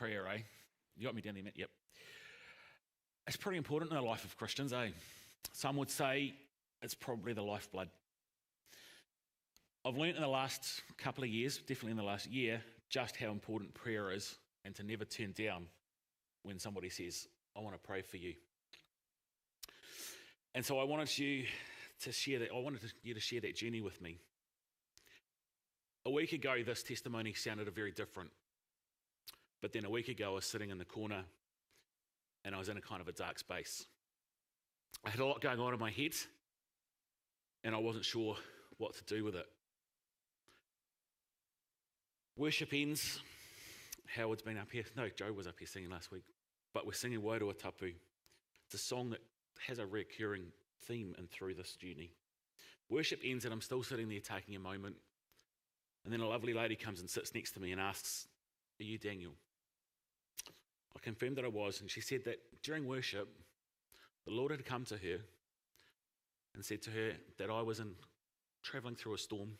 prayer, eh? You got me down there, Matt? Yep. It's pretty important in the life of Christians, eh? Some would say it's probably the lifeblood. I've learned in the last couple of years, definitely in the last year, just how important prayer is and to never turn down when somebody says, I want to pray for you. And so I wanted you to share that. I wanted you to share that journey with me. A week ago, this testimony sounded very different. But then a week ago, I was sitting in the corner and I was in a kind of a dark space. I had a lot going on in my head and I wasn't sure what to do with it. Worship ends. Howard's been up here. No, Joe was up here singing last week. But we're singing Wairua Tapu. It's a song that has a recurring theme and through this journey. Worship ends and I'm still sitting there taking a moment. And then a lovely lady comes and sits next to me and asks, are you Daniel? I confirmed that I was, and she said that during worship, the Lord had come to her and said to her that I was travelling through a storm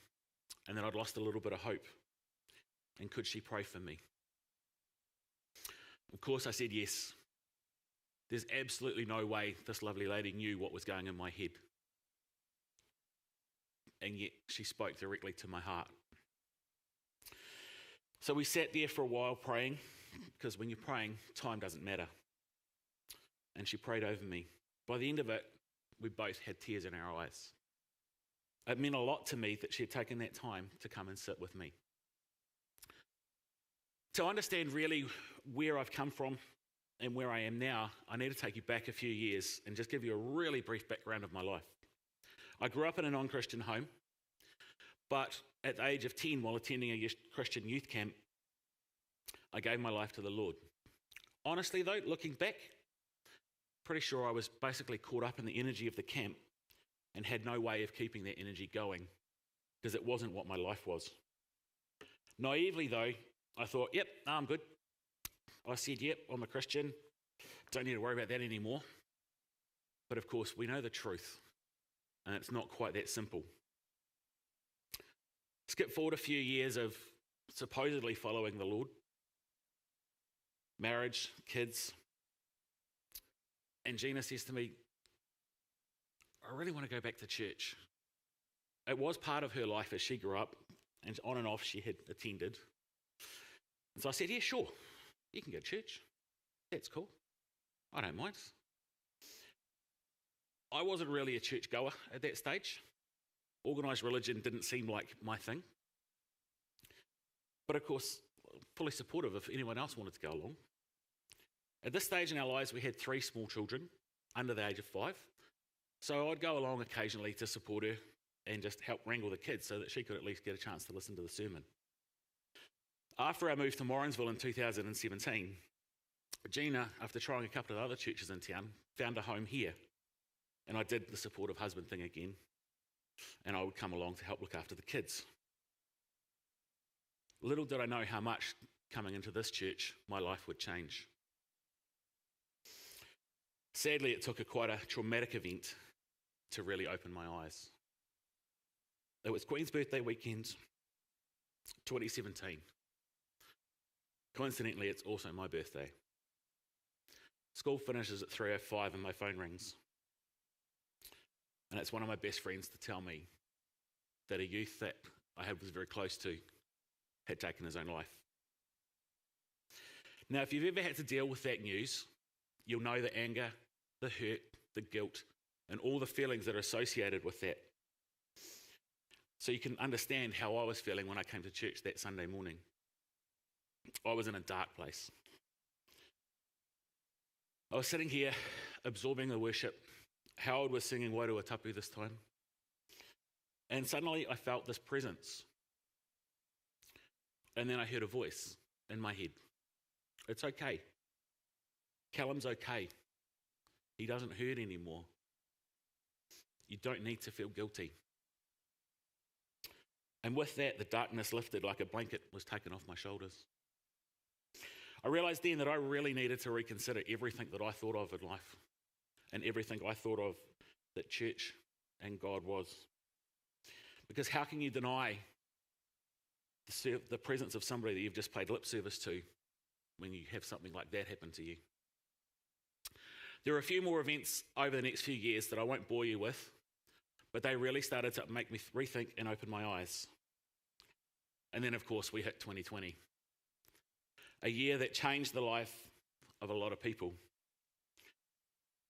and that I'd lost a little bit of hope. And could she pray for me? Of course, I said yes. There's absolutely no way this lovely lady knew what was going in my head. And yet she spoke directly to my heart. So we sat there for a while praying, because when you're praying, time doesn't matter. And she prayed over me. By the end of it, we both had tears in our eyes. It meant a lot to me that she had taken that time to come and sit with me. To understand really where I've come from and where I am now, I need to take you back a few years and just give you a really brief background of my life. I grew up in a non-Christian home, but at the age of 10, while attending a Christian youth camp, I gave my life to the Lord. Honestly though, looking back, pretty sure I was basically caught up in the energy of the camp and had no way of keeping that energy going because it wasn't what my life was. Naively though, I thought, yep, I'm good. I said, yep, I'm a Christian. Don't need to worry about that anymore. But of course, we know the truth, and it's not quite that simple. Skip forward a few years of supposedly following the Lord. Marriage, kids. And Gina says to me, I really want to go back to church. It was part of her life as she grew up, and on and off she had attended. And so I said, yeah, sure, you can go to church. That's cool. I don't mind. I wasn't really a church goer at that stage. Organised religion didn't seem like my thing. But of course, fully supportive if anyone else wanted to go along. At this stage in our lives, we had 3 small children under the age of 5. So I'd go along occasionally to support her and just help wrangle the kids so that she could at least get a chance to listen to the sermon. After our move to Morrinsville in 2017, Gina, after trying a couple of other churches in town, found a home here. And I did the supportive husband thing again. And I would come along to help look after the kids. Little did I know how much coming into this church, my life would change. Sadly, it took quite a traumatic event to really open my eyes. It was Queen's birthday weekend, 2017. Coincidentally, it's also my birthday. School finishes at 3:05 and my phone rings. And it's one of my best friends to tell me that a youth that I was very close to had taken his own life. Now, if you've ever had to deal with that news, you'll know the anger, the hurt, the guilt, and all the feelings that are associated with that. So you can understand how I was feeling when I came to church that Sunday morning. I was in a dark place. I was sitting here absorbing the worship. Howard was singing Wairua Tapu this time. And suddenly I felt this presence. And then I heard a voice in my head. It's okay. Callum's okay. He doesn't hurt anymore. You don't need to feel guilty. And with that, the darkness lifted like a blanket was taken off my shoulders. I realised then that I really needed to reconsider everything that I thought of in life and everything I thought of that church and God was. Because how can you deny the presence of somebody that you've just paid lip service to when you have something like that happen to you. There are a few more events over the next few years that I won't bore you with, but they really started to make me rethink and open my eyes. And then, of course, we hit 2020, a year that changed the life of a lot of people.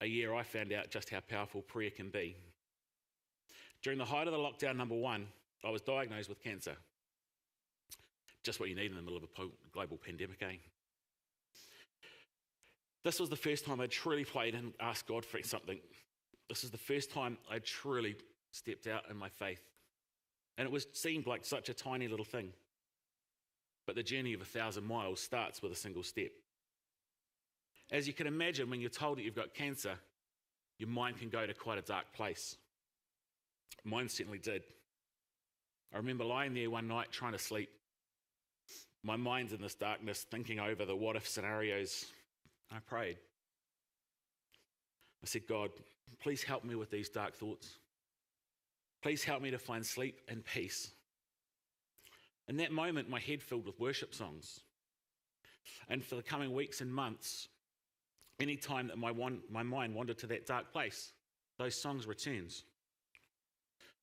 A year I found out just how powerful prayer can be. During the height of the lockdown number 1, I was diagnosed with cancer. Just what you need in the middle of a global pandemic, eh? This was the first time I truly prayed and asked God for something. This is the first time I truly stepped out in my faith. And it seemed like such a tiny little thing. But the journey of 1,000 miles starts with a single step. As you can imagine, when you're told that you've got cancer, your mind can go to quite a dark place. Mine certainly did. I remember lying there one night trying to sleep. My mind's in this darkness, thinking over the what-if scenarios. I prayed. I said, God, please help me with these dark thoughts. Please help me to find sleep and peace. In that moment, my head filled with worship songs. And for the coming weeks and months, any time that my mind wandered to that dark place, those songs returns.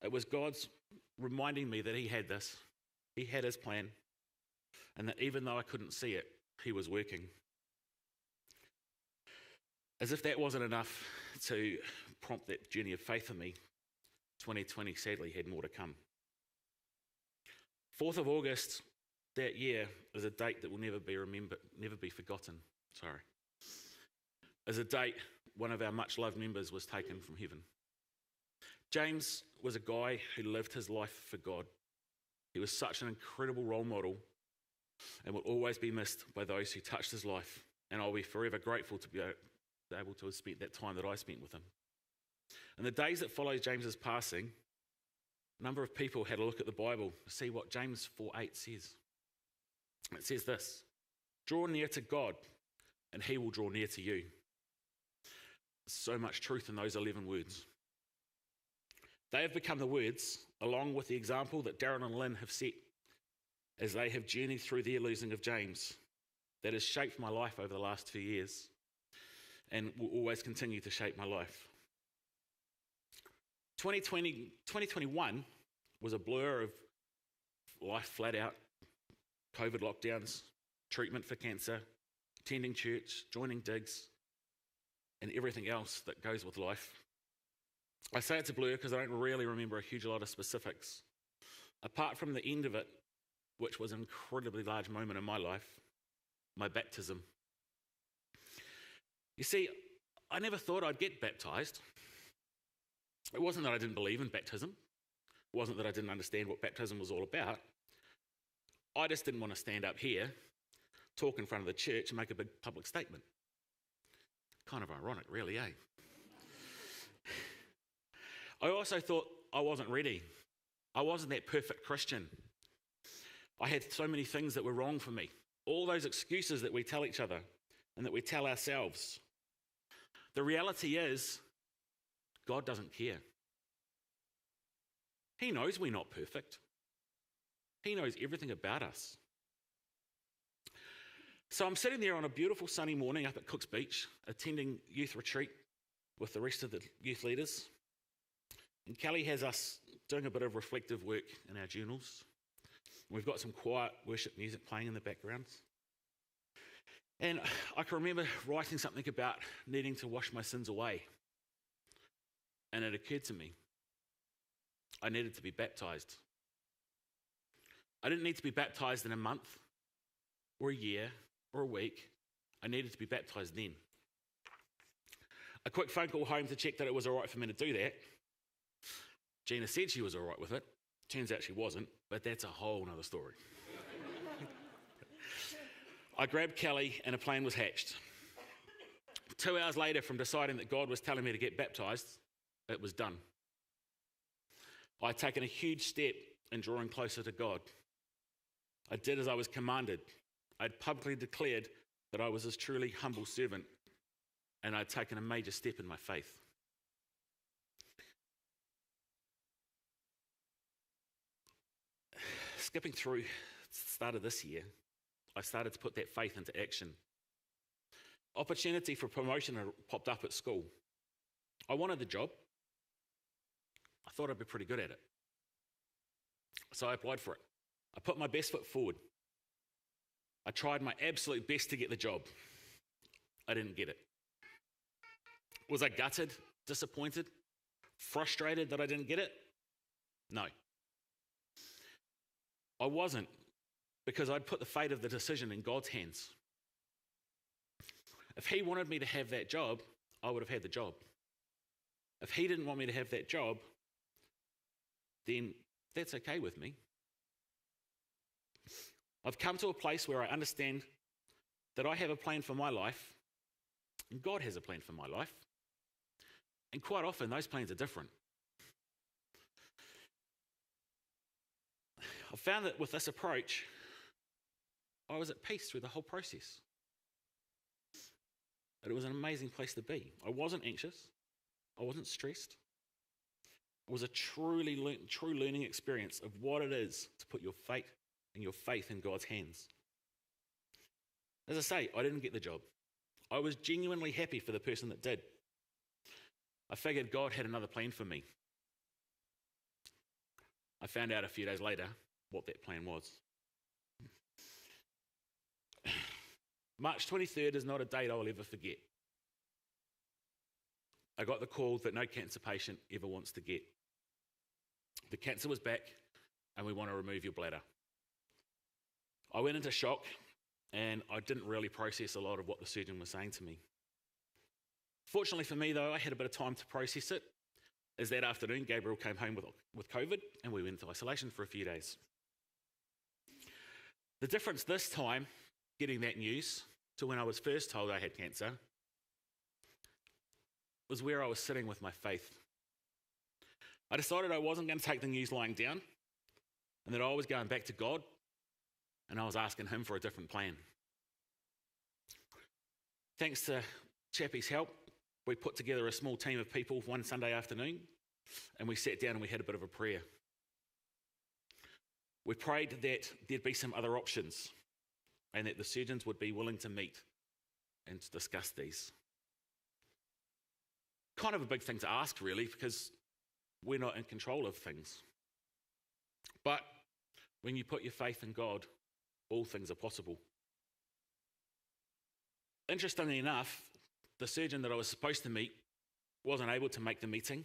It was God's reminding me that he had this. He had his plan. And that even though I couldn't see it, he was working. As if that wasn't enough to prompt that journey of faith in me, 2020 sadly had more to come. 4th of August that year is a date that will never be forgotten. Is a date one of our much loved members was taken from heaven. James was a guy who lived his life for God. He was such an incredible role model and will always be missed by those who touched his life. And I'll be forever grateful to be able to have spent that time that I spent with him. In the days that followed James's passing, a number of people had a look at the Bible to see what James 4:8 says. It says this: draw near to God, and he will draw near to you. So much truth in those 11 words. They have become the words, along with the example that Darren and Lynn have set as they have journeyed through their losing of James, that has shaped my life over the last 2 years and will always continue to shape my life. 2021 was a blur of life flat out, COVID lockdowns, treatment for cancer, attending church, joining digs, and everything else that goes with life. I say it's a blur because I don't really remember a huge lot of specifics. Apart from the end of it, which was an incredibly large moment in my life, my baptism. You see, I never thought I'd get baptized. It wasn't that I didn't believe in baptism. It wasn't that I didn't understand what baptism was all about. I just didn't want to stand up here, talk in front of the church and make a big public statement. Kind of ironic, really, eh? I also thought I wasn't ready. I wasn't that perfect Christian. I had so many things that were wrong for me. All those excuses that we tell each other and that we tell ourselves. The reality is, God doesn't care. He knows we're not perfect. He knows everything about us. So I'm sitting there on a beautiful sunny morning up at Cook's Beach, attending youth retreat with the rest of the youth leaders. And Kelly has us doing a bit of reflective work in our journals. We've got some quiet worship music playing in the background. And I can remember writing something about needing to wash my sins away. And it occurred to me, I needed to be baptized. I didn't need to be baptized in a month or a year or a week. I needed to be baptized then. A quick phone call home to check that it was all right for me to do that. Gina said she was all right with it. Turns out she wasn't, but that's a whole nother story. I grabbed Kelly and a plan was hatched. 2 hours later, from deciding that God was telling me to get baptized, it was done. I'd taken a huge step in drawing closer to God. I did as I was commanded. I'd publicly declared that I was his truly humble servant, and I'd taken a major step in my faith. Skipping through the start of this year, I started to put that faith into action. Opportunity for promotion had popped up at school. I wanted the job. I thought I'd be pretty good at it. So I applied for it. I put my best foot forward. I tried my absolute best to get the job. I didn't get it. Was I gutted, disappointed, frustrated that I didn't get it? No. I wasn't, because I'd put the fate of the decision in God's hands. If he wanted me to have that job, I would have had the job. If he didn't want me to have that job, then that's okay with me. I've come to a place where I understand that I have a plan for my life, and God has a plan for my life. And quite often, those plans are different. I found that with this approach, I was at peace through the whole process. That it was an amazing place to be. I wasn't anxious. I wasn't stressed. It was a true learning experience of what it is to put your fate and your faith in God's hands. As I say, I didn't get the job. I was genuinely happy for the person that did. I figured God had another plan for me. I found out a few days later what that plan was. March 23rd is not a date I will ever forget. I got the call that no cancer patient ever wants to get. The cancer was back, and we want to remove your bladder. I went into shock, and I didn't really process a lot of what the surgeon was saying to me. Fortunately for me, though, I had a bit of time to process it, as that afternoon Gabriel came home with COVID, and we went into isolation for a few days. The difference this time, getting that news, to when I was first told I had cancer, was where I was sitting with my faith. I decided I wasn't going to take the news lying down, and that I was going back to God, and I was asking him for a different plan. Thanks to Chappie's help, we put together a small team of people one Sunday afternoon, and we sat down and we had a bit of a prayer. We prayed that there'd be some other options, and that the surgeons would be willing to meet and to discuss these. Kind of a big thing to ask, really, because we're not in control of things. But when you put your faith in God, all things are possible. Interestingly enough, the surgeon that I was supposed to meet wasn't able to make the meeting,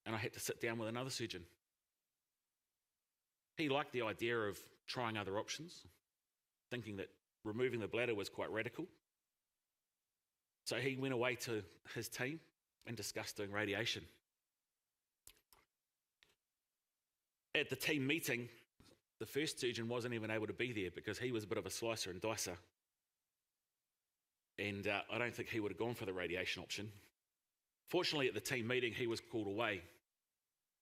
and I had to sit down with another surgeon. He liked the idea of trying other options, thinking that removing the bladder was quite radical. So he went away to his team and discussed doing radiation. At the team meeting, the first surgeon wasn't even able to be there because he was a bit of a slicer and dicer. And I don't think he would have gone for the radiation option. Fortunately, at the team meeting, he was called away.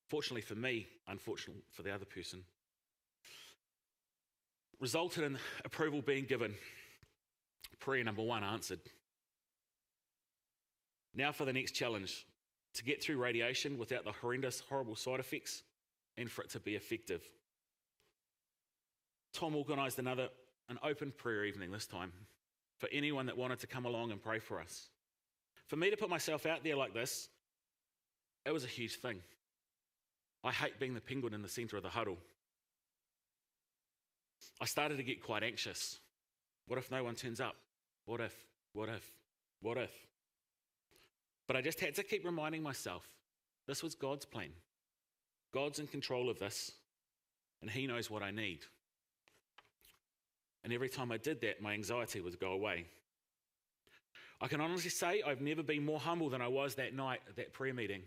Fortunately for me, unfortunately for the other person. Resulted in approval being given. Prayer number 1 answered. Now for the next challenge, to get through radiation without the horrendous, horrible side effects and for it to be effective. Tom organised an open prayer evening this time for anyone that wanted to come along and pray for us. For me to put myself out there like this, it was a huge thing. I hate being the penguin in the centre of the huddle. I started to get quite anxious. What if no one turns up? What if? What if? What if? But I just had to keep reminding myself, this was God's plan. God's in control of this, and he knows what I need. And every time I did that, my anxiety would go away. I can honestly say I've never been more humble than I was that night at that prayer meeting.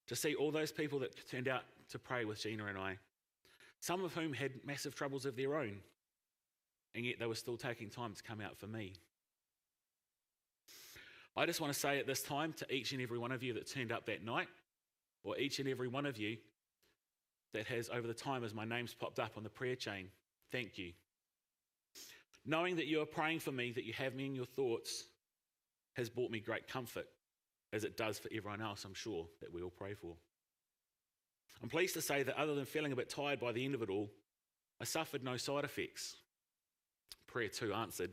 To see all those people that turned out to pray with Gina and I, some of whom had massive troubles of their own, and yet they were still taking time to come out for me. I just want to say at this time to each and every one of you that turned up that night, or each and every one of you that has over the time as my name's popped up on the prayer chain, thank you. Knowing that you are praying for me, that you have me in your thoughts, has brought me great comfort, as it does for everyone else, I'm sure, that we all pray for. I'm pleased to say that other than feeling a bit tired by the end of it all, I suffered no side effects. Prayer 2 answered.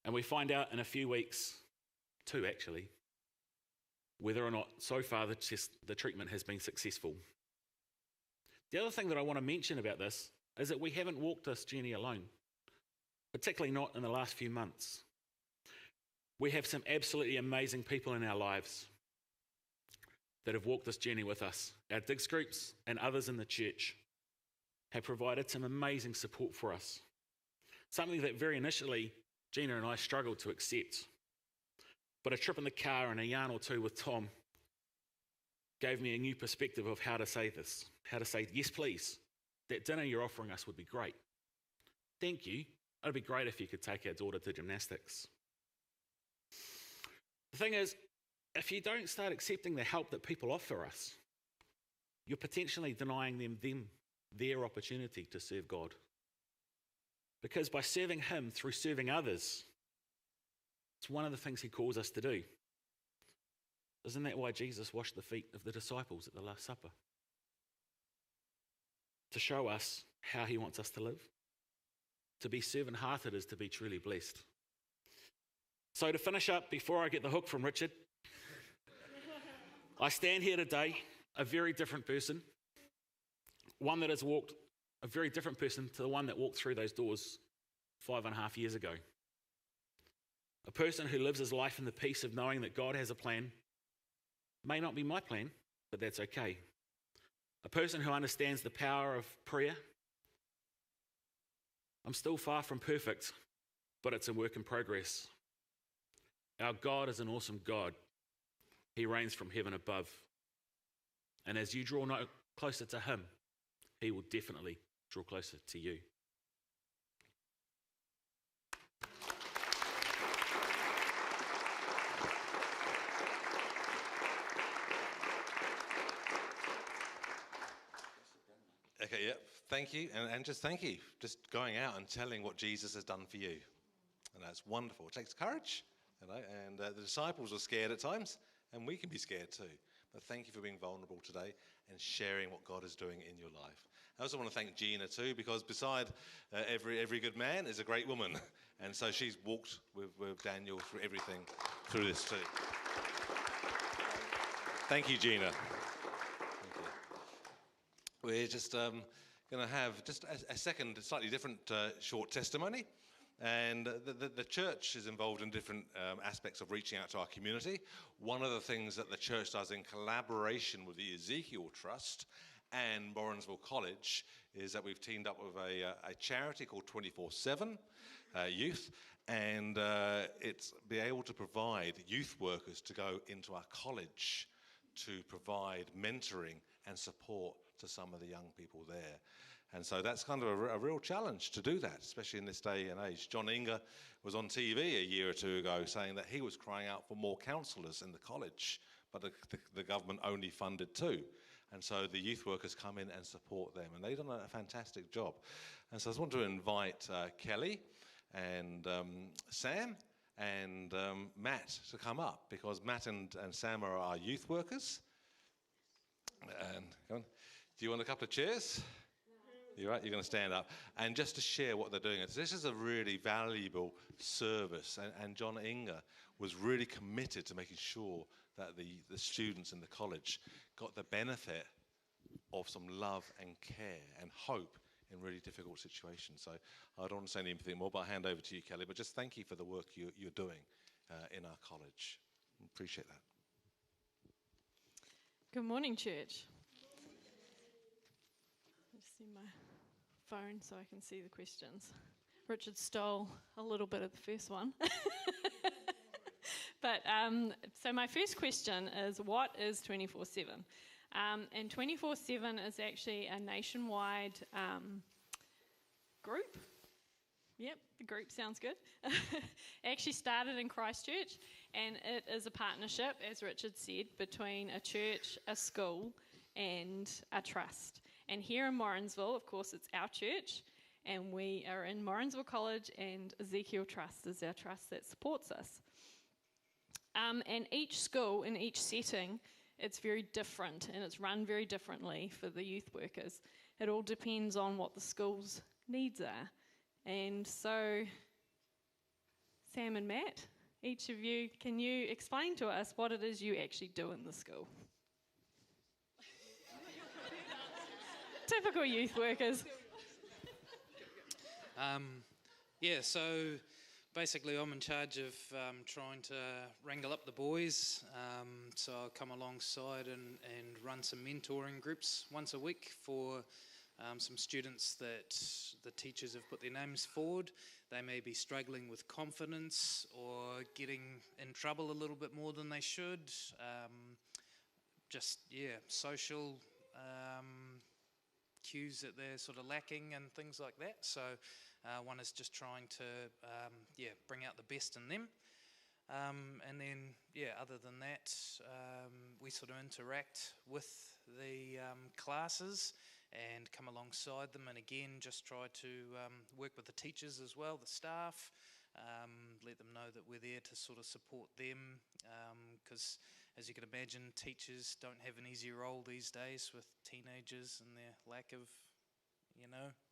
And we find out in a few weeks, 2 actually, whether or not so far the treatment has been successful. The other thing that I want to mention about this is that we haven't walked this journey alone, particularly not in the last few months. We have some absolutely amazing people in our lives that have walked this journey with us. Our digs groups and others in the church have provided some amazing support for us. Something that very initially Gina and I struggled to accept. But a trip in the car and a yarn or two with Tom gave me a new perspective of how to say this. How to say, yes, please, that dinner you're offering us would be great. Thank you. It'd be great if you could take our daughter to gymnastics. The thing is, if you don't start accepting the help that people offer us, you're potentially denying them their opportunity to serve God. Because by serving Him through serving others, it's one of the things He calls us to do. Isn't that why Jesus washed the feet of the disciples at the Last Supper? To show us how He wants us to live. To be servant-hearted is to be truly blessed. So to finish up, before I get the hook from Richard, I stand here today a very different person. One that has walked, a very different person to the one that walked through those doors 5.5 years ago. A person who lives his life in the peace of knowing that God has a plan. May not be my plan, but that's okay. A person who understands the power of prayer. I'm still far from perfect, but it's a work in progress. Our God is an awesome God. He reigns from heaven above. And as you draw closer to Him, He will definitely draw closer to you. Okay, yeah, thank you, and just thank you. Just going out and telling what Jesus has done for you. And that's wonderful. It takes courage, and the disciples were scared at times, and we can be scared too. But thank you for being vulnerable today and sharing what God is doing in your life. I also want to thank Gina too, because beside every good man is a great woman. And so she's walked with Daniel through everything through this too. Thank you, Gina. We're just going to have just a second, slightly different short testimony. And the church is involved in different aspects of reaching out to our community. One of the things that the church does in collaboration with the Ezekiel Trust and Morrinsville College is that we've teamed up with a charity called 24/7 Youth. And it's be able to provide youth workers to go into our college to provide mentoring and support to some of the young people there. And so that's kind of a real challenge to do that, especially in this day and age. John Inga was on TV a year or two ago saying that he was crying out for more counsellors in the college, but the government only funded 2. And so the youth workers come in and support them, and they've done a fantastic job. And so I just want to invite Kelly and Sam and Matt to come up, because Matt and Sam are our youth workers. And come on. Do you want a couple of chairs? You're right, you're going to stand up. And just to share what they're doing. This is a really valuable service. And John Inga was really committed to making sure that the students in the college got the benefit of some love and care and hope in really difficult situations. So I don't want to say anything more, but I'll hand over to you, Kelly. But just thank you for the work you're doing in our college. Appreciate that. Good morning, church. Just see my phone so I can see the questions. Richard stole a little bit of the first one. But so my first question is, what is 24/7? And 24/7 is actually a nationwide group. Yep, the group sounds good. It actually started in Christchurch, and it is a partnership, as Richard said, between a church, a school, and a trust. And here in Morrinsville, of course, it's our church, and we are in Morrinsville College, and Ezekiel Trust is our trust that supports us. And each school, in each setting, it's very different, and it's run very differently for the youth workers. it all depends on what the school's needs are. And so, Sam and Matt, each of you, can you explain to us what it is you actually do in the school? Typical youth workers. So basically I'm in charge of trying to wrangle up the boys. So I'll come alongside and run some mentoring groups once a week for some students that the teachers have put their names forward. They may be struggling with confidence or getting in trouble a little bit more than they should. Social cues that they're sort of lacking and things like that. So one is just trying to bring out the best in them. And then, other than that, we sort of interact with the classes and come alongside them, and again just try to work with the teachers as well, the staff, let them know that we're there to sort of support them, because as you can imagine, teachers don't have an easy role these days with teenagers and their lack of,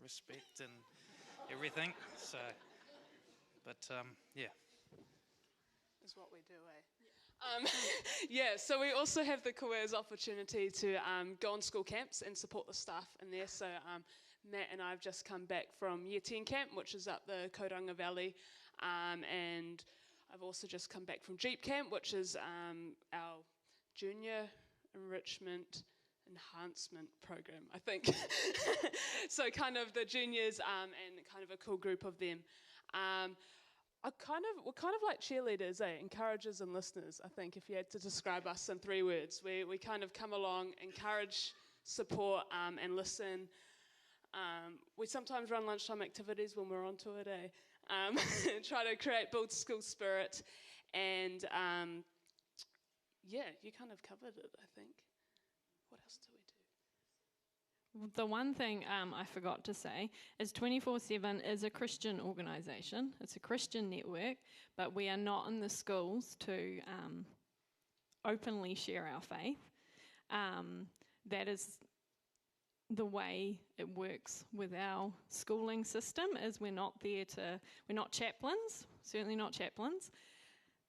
respect and everything. So, but is what we do, so we also have the careers opportunity to go on school camps and support the staff in there. So Matt and I have just come back from Year 10 camp, which is up the Tauranga Valley, and I've also just come back from Jeep camp, which is our junior enrichment enhancement program, I think. So kind of the juniors and kind of a cool group of them. We're kind of like cheerleaders, encouragers and listeners, I think, if you had to describe us in 3 words. We kind of come along, encourage, support, and listen. We sometimes run lunchtime activities when we're onto it, try to build school spirit, and you kind of covered it, I think. What else do we do? The one thing I forgot to say is 24/7 is a Christian organisation. It's a Christian network, but we are not in the schools to openly share our faith. That is the way it works with our schooling system, is we're not chaplains, certainly not chaplains,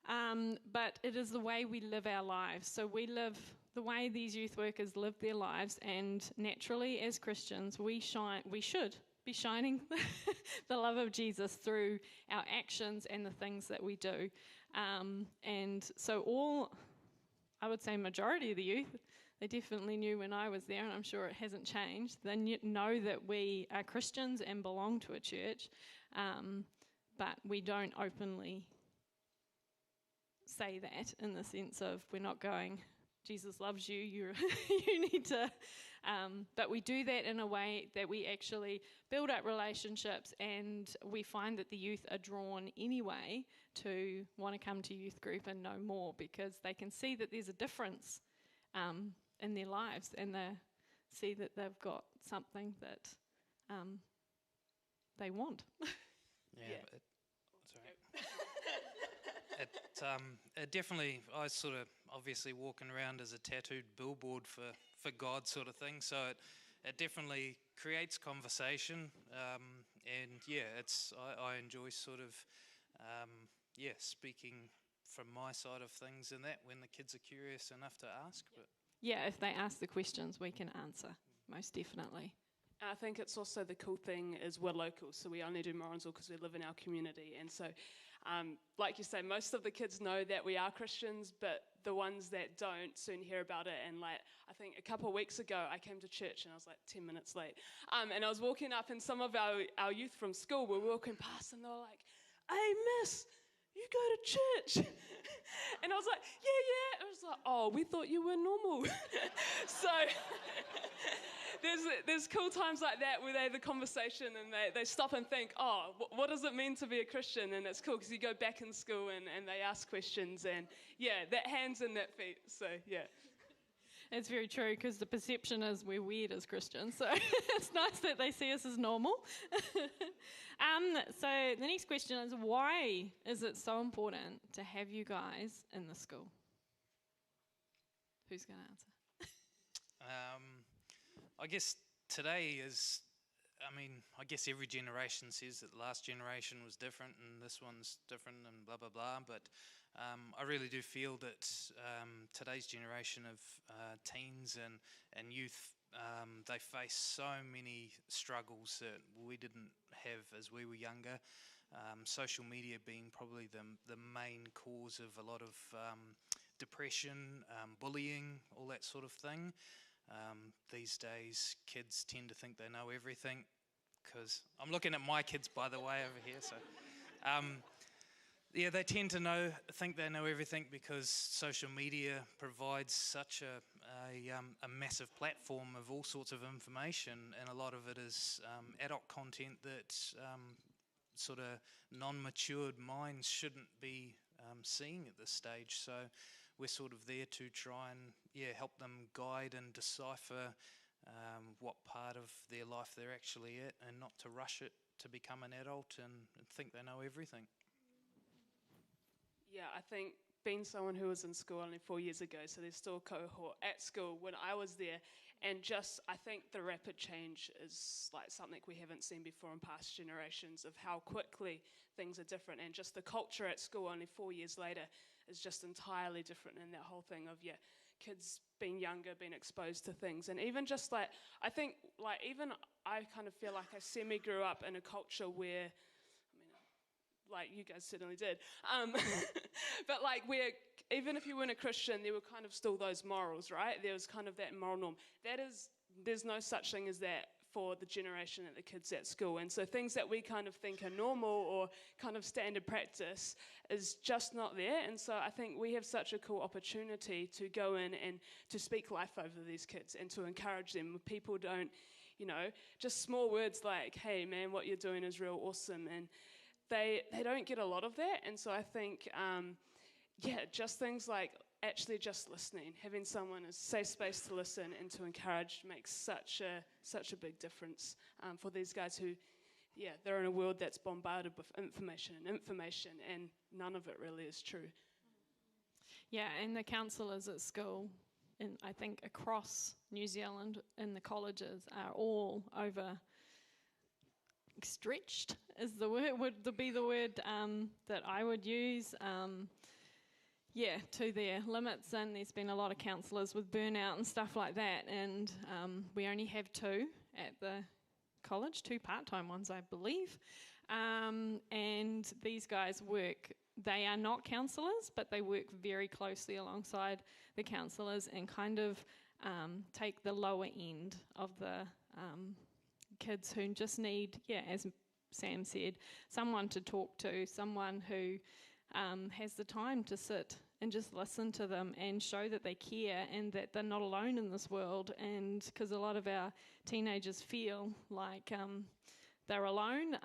but it is the way we live our lives. So we live the way these youth workers live their lives, and naturally as Christians we should be shining the love of Jesus through our actions and the things that we do. And so I would say majority of the youth, they definitely knew when I was there, and I'm sure it hasn't changed. They know that we are Christians and belong to a church, but we don't openly say that in the sense of we're not going, Jesus loves you, you need to, but we do that in a way that we actually build up relationships, and we find that the youth are drawn anyway to want to come to youth group and know more, because they can see that there's a difference in their lives, and they see that they've got something that they want. It definitely, I sort of obviously walking around as a tattooed billboard for God sort of thing, so it definitely creates conversation, and I enjoy sort of speaking from my side of things and that when the kids are curious enough to ask. But if they ask the questions we can answer, most definitely. And I think it's also the cool thing is we're local, so we only do Morrinsville because we live in our community, and so like you say, most of the kids know that we are Christians, but the ones that don't soon hear about it. And I think a couple of weeks ago I came to church and I was 10 minutes late, and I was walking up, and some of our youth from school were walking past, and they were like, "Hey miss, you go to church?" And I was like, yeah. I was like, "Oh, we thought you were normal." So there's cool times like that where they have the conversation and they stop and think, oh, what does it mean to be a Christian? And it's cool because you go back in school and they ask questions, and that hands and that feet. So it's very true, because the perception is we're weird as Christians, so it's nice that they see us as normal. So the next question is, why is it so important to have you guys in the school? Who's going to answer? I guess today is, I mean, I guess every generation says that the last generation was different and this one's different and blah, blah, blah. But I really do feel that today's generation of teens and youth, they face so many struggles that we didn't have as we were younger. Social media being probably the main cause of a lot of depression, bullying, all that sort of thing. These days, kids tend to think they know everything, because I'm looking at my kids, by the way, over here. So, yeah, they tend to think they know everything because social media provides such a massive platform of all sorts of information, and a lot of it is adult content that sort of non-matured minds shouldn't be seeing at this stage. So we're sort of there to try and help them guide and decipher what part of their life they're actually at, and not to rush it to become an adult and think they know everything. Yeah, I think being someone who was in school only 4 years ago, so there's still a cohort at school when I was there, and just I think the rapid change is like something we haven't seen before in past generations, of how quickly things are different, and just the culture at school only 4 years later is just entirely different, and that whole thing of kids being younger, being exposed to things, and even just like I think like even I kind of feel like I semi-grew up in a culture where, like you guys certainly did, but like where even if you weren't a Christian, there were kind of still those morals, right? There was kind of that moral norm. There's no such thing as that for the generation of the kids at school, and so things that we kind of think are normal or kind of standard practice is just not there. And so I think we have such a cool opportunity to go in and to speak life over these kids and to encourage them. People don't, just small words like, hey man, what you're doing is real awesome, and they don't get a lot of that. And so I think, just things like actually just listening, having someone a safe space to listen and to encourage makes such a big difference for these guys who, they're in a world that's bombarded with information, and none of it really is true. Yeah, and the counsellors at school, and I think across New Zealand in the colleges, are all over stretched is the word, would be the word that I would use, to their limits. And there's been a lot of counsellors with burnout and stuff like that, and we only have 2 at the college, 2 part-time ones, I believe, and these guys they are not counsellors, but they work very closely alongside the counsellors and kind of take the lower end of the kids who just need, as Sam said, someone to talk to, someone who has the time to sit and just listen to them and show that they care and that they're not alone in this world. And because a lot of our teenagers feel like they're alone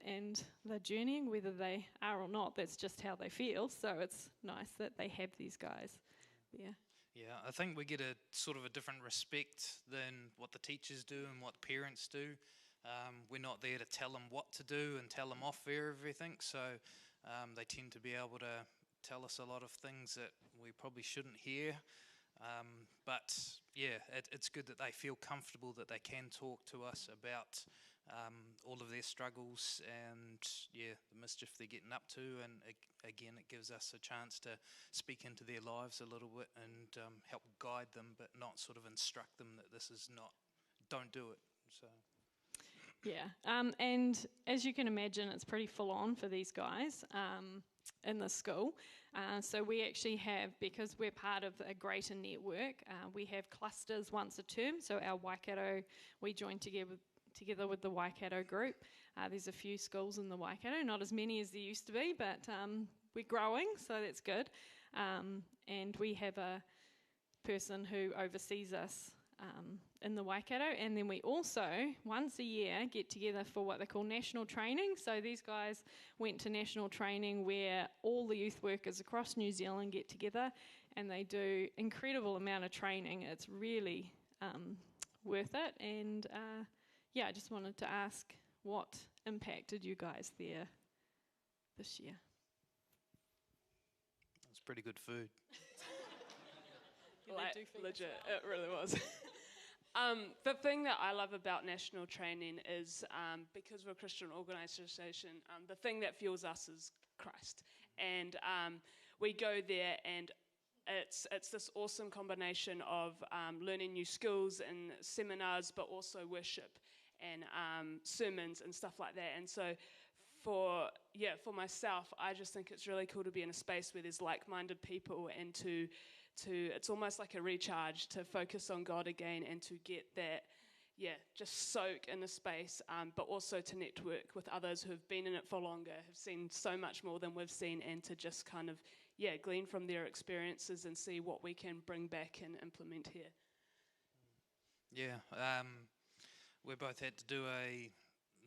and they're journeying, whether they are or not, that's just how they feel. So it's nice that they have these guys there. Yeah, I think we get a sort of a different respect than what the teachers do and what the parents do. We're not there to tell them what to do and tell them off for everything, so they tend to be able to tell us a lot of things that we probably shouldn't hear. But it's good that they feel comfortable that they can talk to us about all of their struggles and the mischief they're getting up to, and again it gives us a chance to speak into their lives a little bit and help guide them, but not sort of instruct them that this is not, don't do it. So and as you can imagine, it's pretty full on for these guys in the school. So we actually have, because we're part of a greater network, we have clusters once a term. So our Waikato, we join together with the Waikato group. There's a few schools in the Waikato, not as many as there used to be, but we're growing, so that's good. And we have a person who oversees us in the Waikato, and then we also once a year get together for what they call national training. So these guys went to national training where all the youth workers across New Zealand get together and they do incredible amount of training. It's really worth it. And I just wanted to ask, what impacted you guys there this year? It was pretty good food. Legit, it really was. The thing that I love about national training is because we're a Christian organisation, the thing that fuels us is Christ. And we go there and it's this awesome combination of learning new skills and seminars, but also worship and sermons and stuff like that. And so for myself, I just think it's really cool to be in a space where there's like-minded people and to it's almost like a recharge to focus on God again and to get that, just soak in the space, but also to network with others who have been in it for longer, have seen so much more than we've seen, and to just kind of, glean from their experiences and see what we can bring back and implement here. Yeah, we both had to do a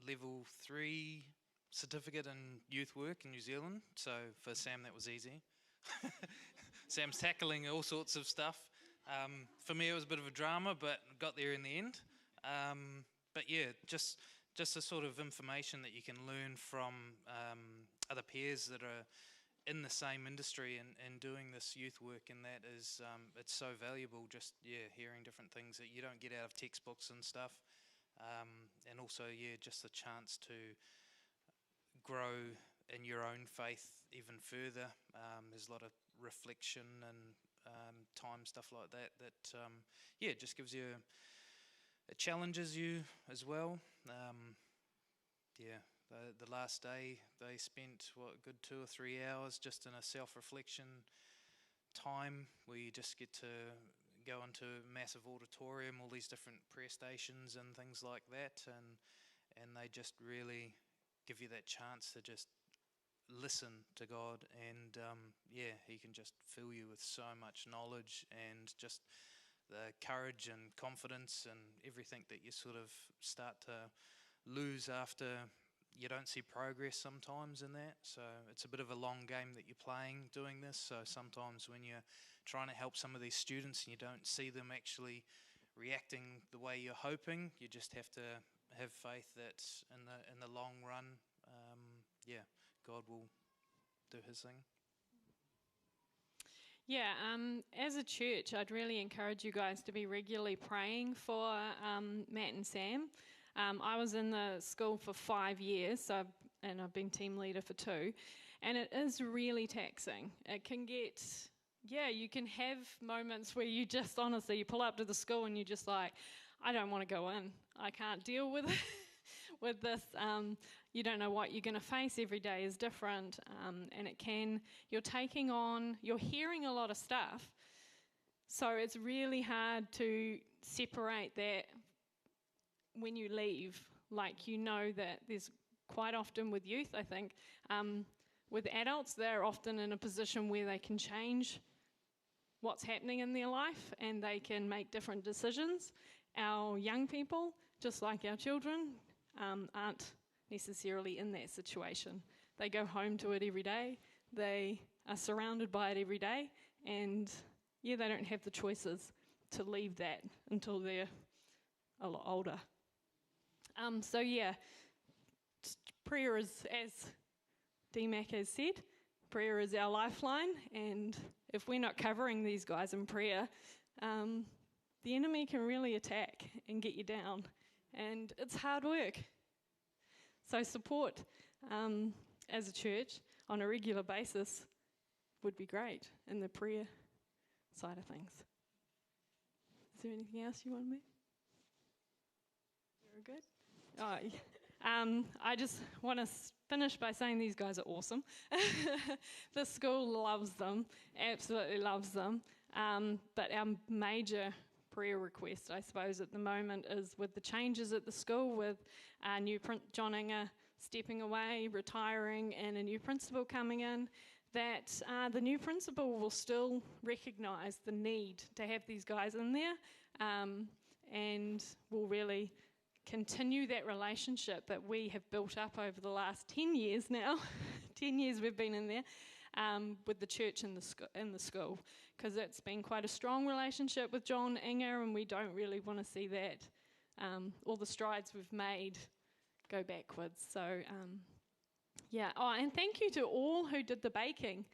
level 3 certificate in youth work in New Zealand, so for Sam that was easy. Sam's tackling all sorts of stuff. For me it was a bit of a drama, but got there in the end. But yeah, just the sort of information that you can learn from other peers that are in the same industry and doing this youth work, and that is it's so valuable. Just hearing different things that you don't get out of textbooks and stuff, and also just the chance to grow in your own faith even further. There's a lot of reflection and time, stuff like that just gives you, it challenges you as well. The last day they spent a good 2 or 3 hours just in a self-reflection time where you just get to go into a massive auditorium, all these different prayer stations and things like that, and they just really give you that chance to just listen to God, and he can just fill you with so much knowledge and just the courage and confidence and everything that you sort of start to lose after you don't see progress sometimes in that. So it's a bit of a long game that you're playing doing this. So sometimes when you're trying to help some of these students and you don't see them actually reacting the way you're hoping, you just have to have faith that in the long run, God will do his thing. Yeah, as a church, I'd really encourage you guys to be regularly praying for Matt and Sam. I was in the school for 5 years, and I've been team leader for 2, and it is really taxing. It can get, you can have moments where you just honestly, you pull up to the school and you're just like, I don't want to go in. I can't deal with it. With this, you don't know what you're going to face. Every day is different, and you're hearing a lot of stuff, so it's really hard to separate that when you leave. Like, that there's quite often with youth, I think, with adults, they're often in a position where they can change what's happening in their life and they can make different decisions. Our young people, just like our children, aren't necessarily in that situation. They go home to it every day. They are surrounded by it every day, and they don't have the choices to leave that until they're a lot older. Prayer is, as DMAC has said, prayer is our lifeline, and if we're not covering these guys in prayer, the enemy can really attack and get you down. And it's hard work. So support as a church on a regular basis would be great in the prayer side of things. Is there anything else you want to You're good? I just want to finish by saying these guys are awesome. The school loves them, absolutely loves them. But our major prayer request, I suppose, at the moment is with the changes at the school, with John Inger stepping away, retiring, and a new principal coming in, that the new principal will still recognise the need to have these guys in there, and will really continue that relationship that we have built up over the last 10 years now. 10 years we've been in there, with the church and the school, because it's been quite a strong relationship with John Inger, and we don't really want to see that all the strides we've made go backwards. So and thank you to all who did the baking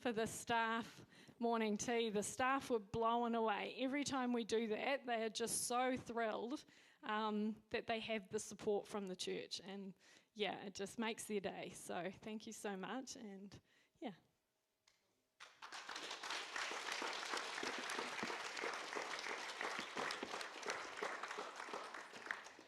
for the staff morning tea, the staff were blown away. Every time we do that, they are just so thrilled that they have the support from the church. And yeah, it just makes their day. So thank you so much. And yeah.